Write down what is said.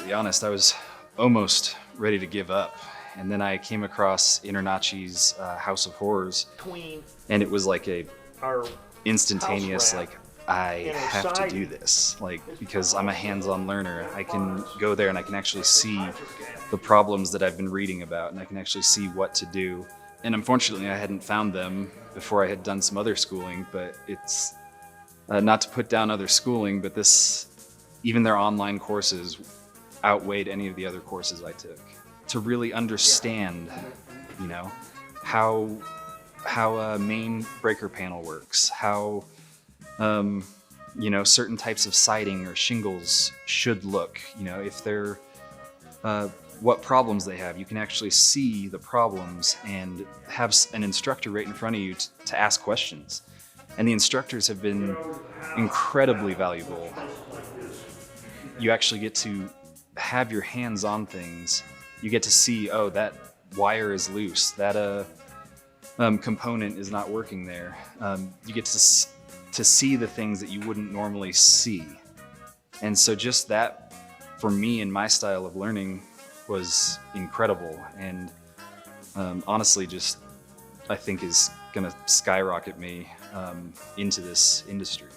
completely honest, I was almost ready to give up. And then I came across InterNACHI's House of Horrors, and it was like a instantaneous, like, I have to do this, like, because I'm a hands-on learner. I can go there and I can actually see the problems that I've been reading about, and I can actually see what to do. And unfortunately, I hadn't found them before I had done some other schooling, but it's not to put down other schooling, but even their online courses outweighed any of the other courses I took. To really understand, you know, how a main breaker panel works, how you know, certain types of siding or shingles should look, you know, if they're what problems they have. You can actually see the problems and have an instructor right in front of you to ask questions. And the instructors have been incredibly valuable. You actually get to have your hands on things. You get to see, oh, that wire is loose, that component is not working there. You get to see the things that you wouldn't normally see. And so just that, for me and my style of learning, was incredible. And honestly, just I think is gonna skyrocket me into this industry.